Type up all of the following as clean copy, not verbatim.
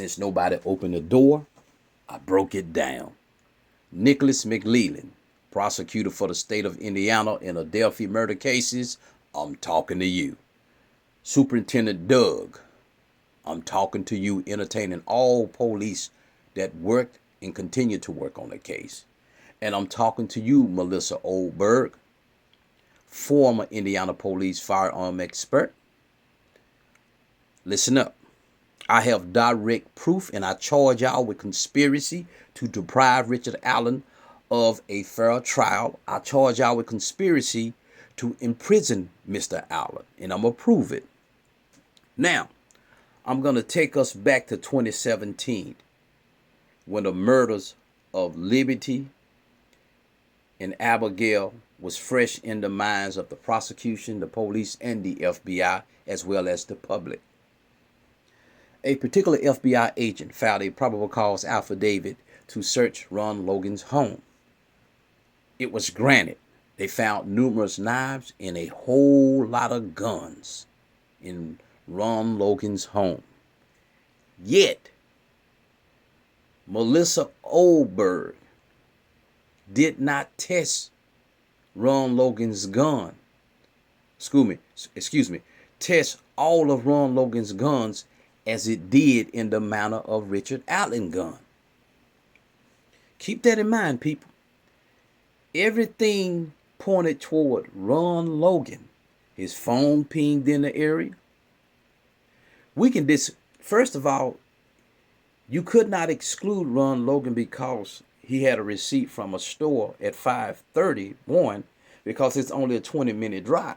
Since nobody opened the door, I broke it down. Nicholas McLeland, prosecutor for the state of Indiana in Adelphi murder cases, I'm talking to you. Superintendent Doug, I'm talking to you, entertaining all police that worked and continue to work on the case. And I'm talking to you, Melissa Olberg, former Indiana police firearm expert. Listen up. I have direct proof, and I charge y'all with conspiracy to deprive Richard Allen of a fair trial. I charge y'all with conspiracy to imprison Mr. Allen, and I'm going to prove it. Now, I'm going to take us back to 2017 when the murders of Liberty and Abigail was fresh in the minds of the prosecution, the police, and the FBI, as well as the public. A particular FBI agent filed a probable cause affidavit to search Ron Logan's home. It was granted. They found numerous knives and a whole lot of guns in Ron Logan's home. Yet, Melissa Olberg did not test Ron Logan's gun. Excuse me. Test all of Ron Logan's guns as it did in the manner of Richard Allen's gun. Keep that in mind, people. Everything pointed toward Ron Logan. His phone pinged in the area. We can first of all, you could not exclude Ron Logan because he had a receipt from a store at 5:31 because it's only a 20-minute drive.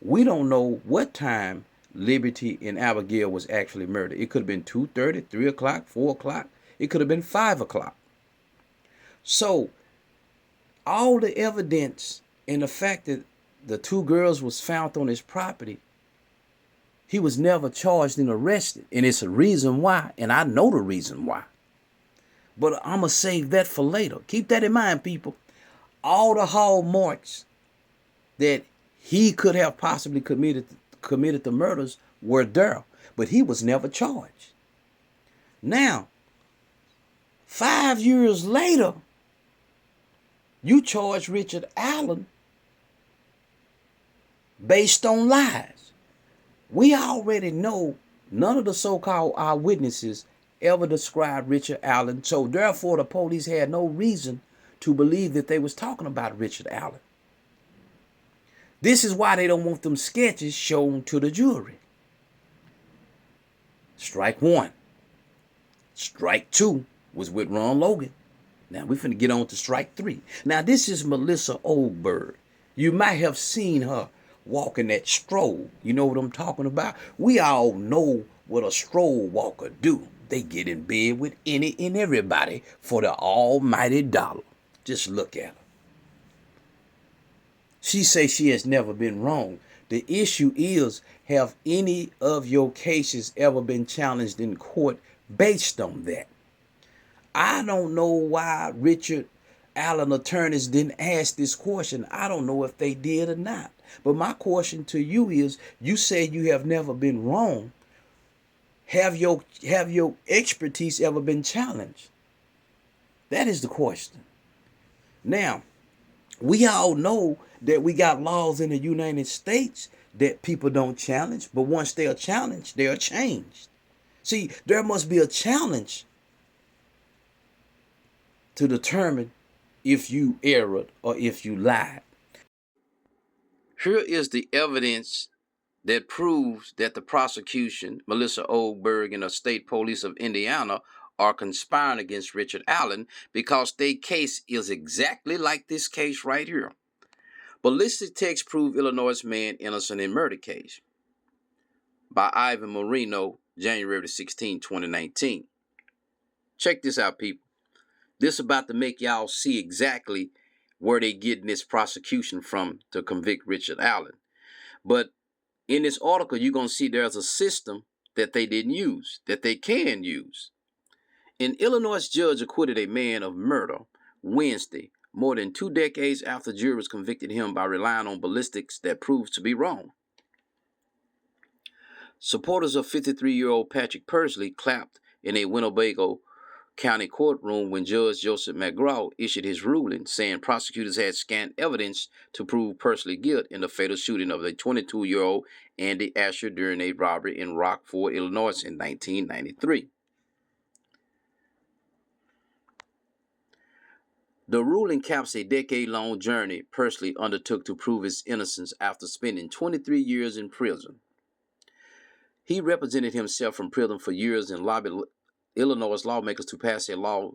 We don't know what time Liberty and Abigail was actually murdered. It could have been 2:30, 3 o'clock, 4 o'clock. It could have been 5 o'clock. So all the evidence and the fact that the two girls was found on his property, he was never charged and arrested. And it's a reason why, and I know the reason why. But I'm going to save that for later. Keep that in mind, people. All the hallmarks that he could have possibly committed the murders were there, but he was never charged. Now, 5 years later, you charge Richard Allen based on lies. We already know none of the so-called eyewitnesses ever described Richard Allen, so therefore the police had no reason to believe that they was talking about Richard Allen. This is why they don't want them sketches shown to the jury. Strike one. Strike two was with Ron Logan. Now we're finna get on to strike three. Now this is Melissa Olberg. You might have seen her walking that stroll. You know what I'm talking about? We all know what a stroll walker do. They get in bed with any and everybody for the almighty dollar. Just look at her. She says she has never been wrong. The issue is, have any of your cases ever been challenged in court based on that? I don't know why Richard Allen attorneys didn't ask this question. I don't know if they did or not. But my question to you is, you say you have never been wrong. Have your expertise ever been challenged? That is the question. Now, we all know that we got laws in the United States that people don't challenge, but once they are challenged, they are changed. See, there must be a challenge to determine if you erred or if you lied. Here is the evidence that proves that the prosecution, Melissa Olberg and the state police of Indiana, are conspiring against Richard Allen because their case is exactly like this case right here. Ballistic tests prove Illinois man innocent in murder case by Ivan Marino, January 16, 2019. Check this out, people. This about to make y'all see exactly where they getting this prosecution from to convict Richard Allen. But in this article, you're going to see there's a system that they didn't use, that they can use. An Illinois judge acquitted a man of murder Wednesday, more than 2 decades after jurors convicted him by relying on ballistics that proves to be wrong. Supporters of 53-year-old Patrick Pursley clapped in a Winnebago County courtroom when Judge Joseph McGraw issued his ruling, saying prosecutors had scant evidence to prove personal guilt in the fatal shooting of the 22-year-old Andy Asher during a robbery in Rockford, Illinois in 1993. The ruling caps a decade-long journey Pursley undertook to prove his innocence after spending 23 years in prison. He represented himself from prison for years and lobbied Illinois lawmakers to pass a law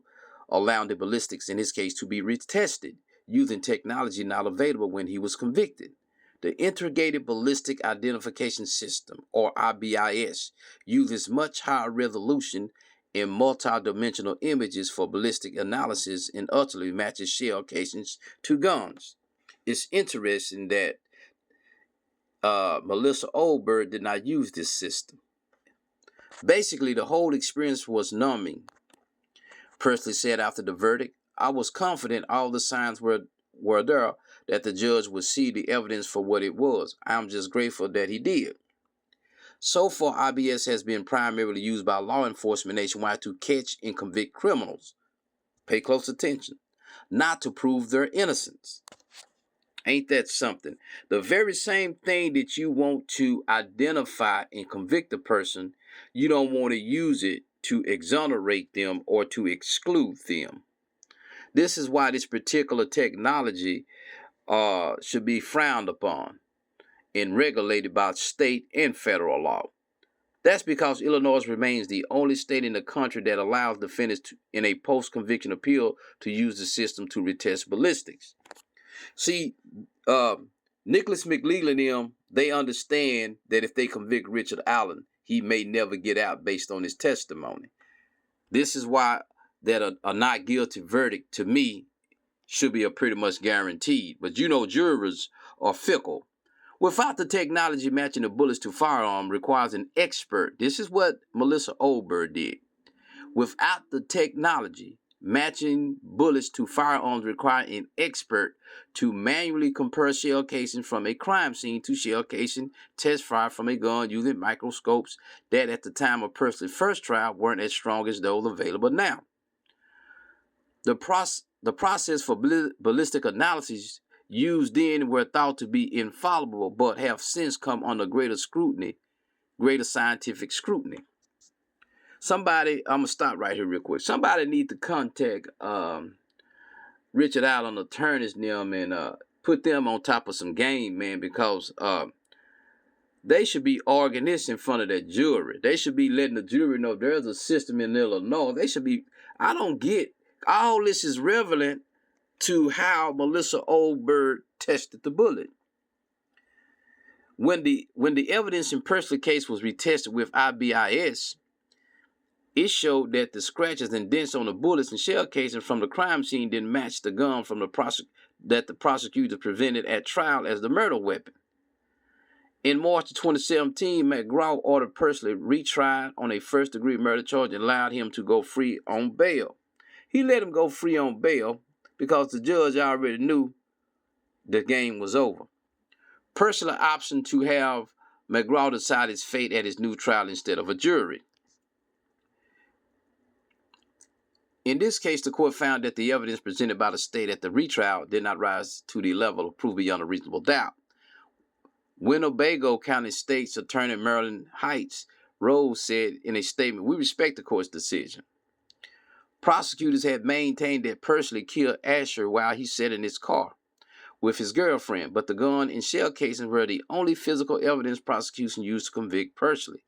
allowing the ballistics in his case to be retested using technology not available when he was convicted. The Integrated Ballistic Identification System, or IBIS, uses much higher resolution in multi-dimensional images for ballistic analysis and utterly matches shell casings to guns. It's interesting that Melissa Olberg did not use this system. Basically, the whole experience was numbing. Pursley said after the verdict, "I was confident all the signs were there that the judge would see the evidence for what it was. I'm just grateful that he did." So far, IBS has been primarily used by law enforcement nationwide to catch and convict criminals. Pay close attention. Not to prove their innocence. Ain't that something? The very same thing that you want to identify and convict a person, you don't want to use it to exonerate them or to exclude them. This is why this particular technology should be frowned upon and regulated by state and federal law. That's because Illinois remains the only state in the country that allows defendants in a post-conviction appeal to use the system to retest ballistics. See, Nicholas McLeland and them, they understand that if they convict Richard Allen, he may never get out based on his testimony. This is why that a not guilty verdict, to me, should be a pretty much guaranteed. But you know, jurors are fickle. Without the technology matching the bullets to firearm requires an expert. This is what Melissa Olberg did. Without the technology matching bullets to firearms require an expert to manually compare shell casings from a crime scene to shell casing test fired from a gun using microscopes that at the time of Pursley's first trial weren't as strong as those available now. The process for ballistic analysis used then were thought to be infallible, but have since come under greater scrutiny, greater scientific scrutiny. Somebody, I'm gonna stop right here real quick. Somebody need to contact Richard Allen attorneys them and put them on top of some game, man, because they should be arguing this in front of that jury. They should be letting the jury know there's a system in Illinois. They should be. I don't get all this is relevant to how Melissa Olberg tested the bullet. When the evidence in Pursley case was retested with IBIS, it showed that the scratches and dents on the bullets and shell casings from the crime scene didn't match the gun from that the prosecutor presented at trial as the murder weapon. In March of 2017, McGraw ordered Pursley retried on a first-degree murder charge and allowed him to go free on bail. He let him go free on bail because the judge already knew the game was over. Pursley opted to have McGraw decide his fate at his new trial instead of a jury. In this case, the court found that the evidence presented by the state at the retrial did not rise to the level of proof beyond a reasonable doubt. Winnebago County State's Attorney Marilyn Heights Rose said in a statement, "We respect the court's decision. Prosecutors had maintained that Pursley killed Asher while he sat in his car with his girlfriend, but the gun and shell casings were the only physical evidence prosecution used to convict Pursley.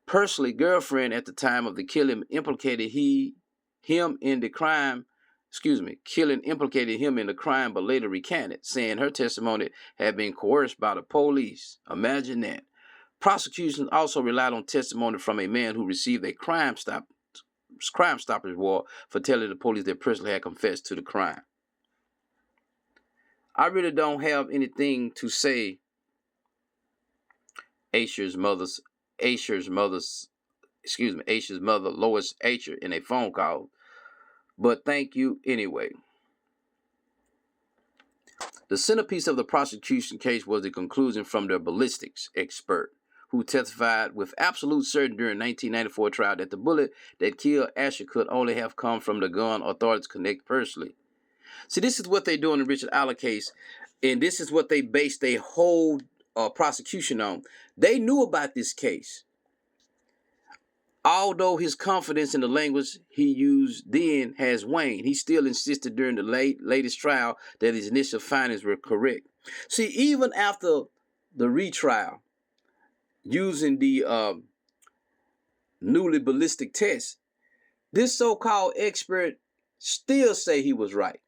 Pursley's girlfriend at the time of the killing implicated him in the crime, but later recanted, saying her testimony had been coerced by the police. Imagine that. Prosecution also relied on testimony from a man who received a Crime Stoppers award for telling the police that Pursley had confessed to the crime. I really don't have anything to say Asher's mother, Lois Asher, in a phone call, but thank you anyway. The centerpiece of the prosecution case was the conclusion from their ballistics expert, who testified with absolute certainty during 1994 trial that the bullet that killed Asher could only have come from the gun authorities connect personally. See, this is what they do in the Richard Allen case, and this is what they based their whole prosecution on. They knew about this case. Although his confidence in the language he used then has waned, he still insisted during the latest trial that his initial findings were correct. See, even after the retrial, using the newly ballistic test, this so-called expert still say he was right.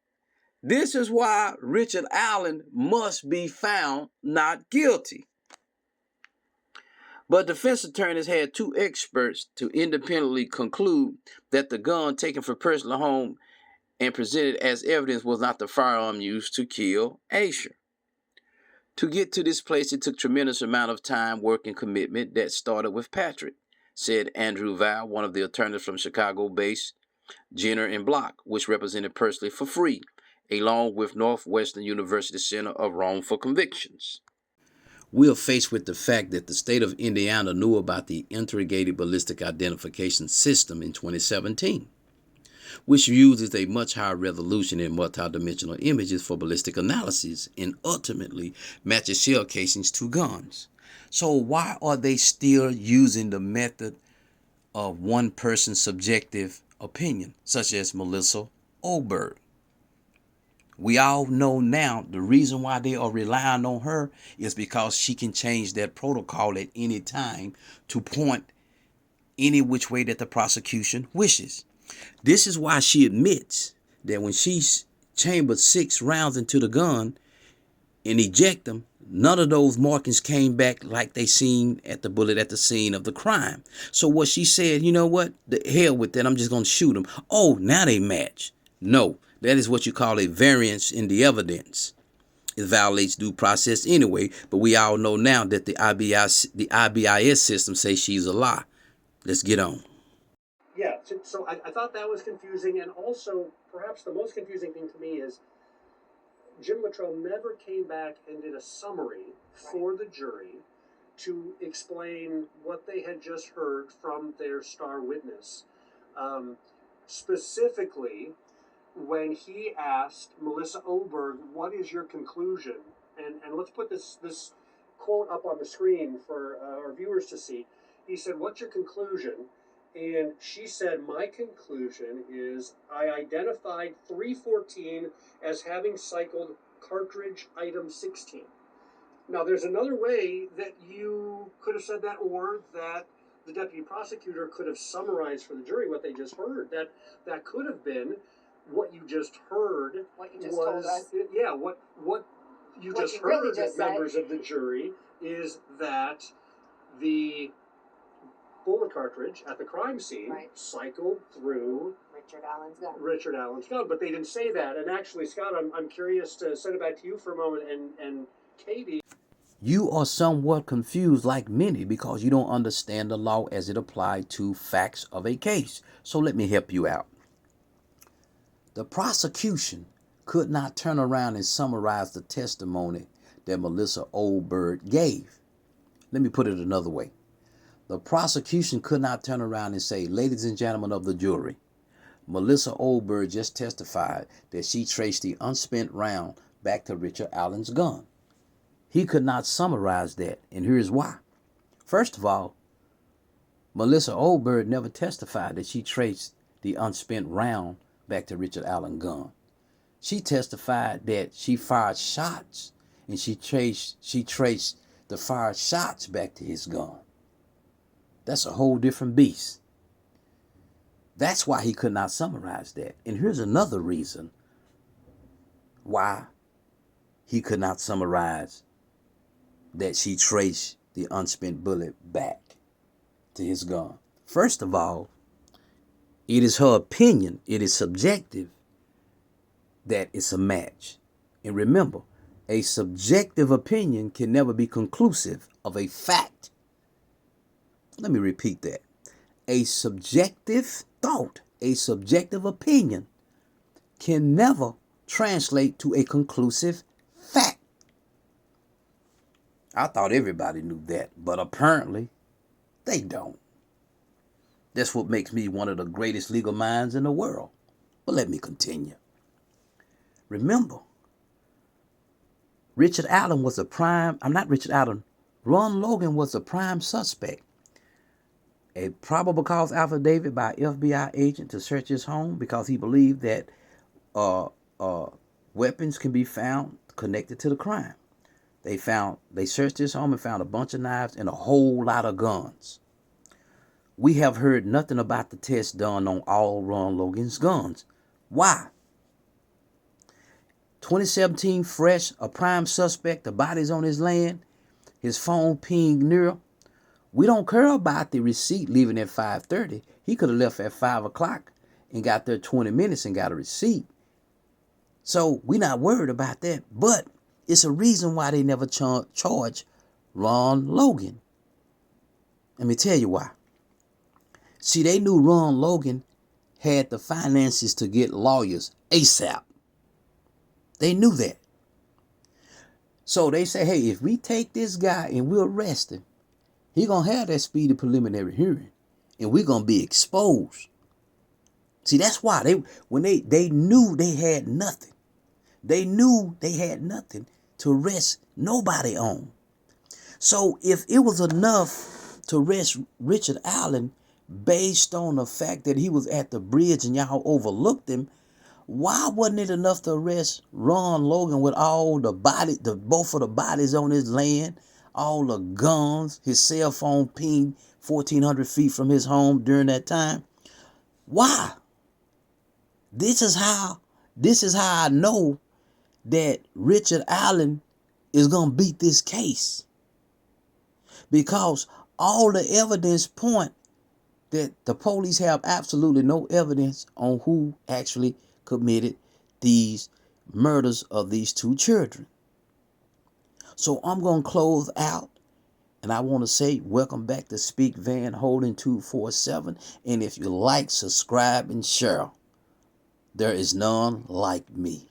This is why Richard Allen must be found not guilty. But defense attorneys had two experts to independently conclude that the gun taken from personal home and presented as evidence was not the firearm used to kill Asher. To get to this place, it took tremendous amount of time, work, and commitment that started with Patrick, said Andrew Val, one of the attorneys from Chicago-based Jenner and Block, which represented Pursley for free, along with Northwestern University Center of Rome for Convictions. We are faced with the fact that the state of Indiana knew about the integrated ballistic identification system in 2017, which uses a much higher resolution and multidimensional images for ballistic analysis and ultimately matches shell casings to guns. So why are they still using the method of one person's subjective opinion, such as Melissa Olberg? We all know now the reason why they are relying on her is because she can change that protocol at any time to point any which way that the prosecution wishes. This is why she admits that when she chambered 6 rounds into the gun and eject them, none of those markings came back like they seen at the bullet at the scene of the crime. So what she said, you know what, the hell with that, I'm just going to shoot them. Oh, now they match. No. That is what you call a variance in the evidence. It violates due process anyway, but we all know now that the IBIS system says she's a lie. Let's get on. Yeah, so I thought that was confusing, and also perhaps the most confusing thing to me is Jim Luttrell never came back and did a summary for the jury to explain what they had just heard from their star witness. Specifically, when he asked Melissa Olberg, what is your conclusion? And let's put this quote up on the screen for our viewers to see. He said, what's your conclusion? And she said, my conclusion is I identified 314 as having cycled cartridge item 16. Now, there's another way that you could have said that, or that the deputy prosecutor could have summarized for the jury what they just heard. That could have been what you just heard. What you just told us. Yeah, what you just heard, really just members of the jury, is that the bullet cartridge at the crime scene cycled through Richard Allen's gun. But they didn't say that. And actually, Scott, I'm curious to send it back to you for a moment, and Katie. You are somewhat confused like many because you don't understand the law as it applies to facts of a case. So let me help you out. The prosecution could not turn around and summarize the testimony that Melissa Olberg gave. Let me put it another way. The prosecution could not turn around and say, ladies and gentlemen of the jury, Melissa Olberg just testified that she traced the unspent round back to Richard Allen's gun. He could not summarize that, and here's why. First of all, Melissa Olberg never testified that she traced the unspent round back to Richard Allen's gun. She testified that she fired shots, and she traced the fired shots back to his gun. That's a whole different beast. That's why he could not summarize that. And here's another reason why he could not summarize that she traced the unspent bullet back to his gun. First of all, it is her opinion, it is subjective, that it's a match. And remember, a subjective opinion can never be conclusive of a fact. Let me repeat that. A subjective thought, a subjective opinion can never translate to a conclusive fact. I thought everybody knew that, but apparently they don't. That's what makes me one of the greatest legal minds in the world. But let me continue. Remember, Richard Allen was a prime, I'm not Richard Allen, Ron Logan was a prime suspect. A probable cause affidavit by FBI agent to search his home because he believed that uh, weapons can be found connected to the crime. They searched his home and found a bunch of knives and a whole lot of guns. We have heard nothing about the test done on all Ron Logan's guns. Why? 2017 fresh, a prime suspect, the body's on his land, his phone pinged near. We don't care about the receipt leaving at 5:30. He could have left at 5 o'clock and got there 20 minutes and got a receipt. So we're not worried about that. But it's a reason why they never charged Ron Logan. Let me tell you why. See, they knew Ron Logan had the finances to get lawyers ASAP. They knew that. So they say, hey, if we take this guy and we arrest him, he's going to have that speedy preliminary hearing and we're going to be exposed. See, that's why they knew they had nothing. They knew they had nothing to arrest nobody on. So if it was enough to arrest Richard Allen based on the fact that he was at the bridge and y'all overlooked him, why wasn't it enough to arrest Ron Logan with all the both of the bodies on his land, all the guns, his cell phone pinged 1,400 feet from his home during that time? Why? This is how I know that Richard Allen is gonna beat this case, because all the evidence point that the police have absolutely no evidence on who actually committed these murders of these two children. So I'm going to close out, and I want to say welcome back to Speak Van Holding 247. And if you like, subscribe, and share. There is none like me.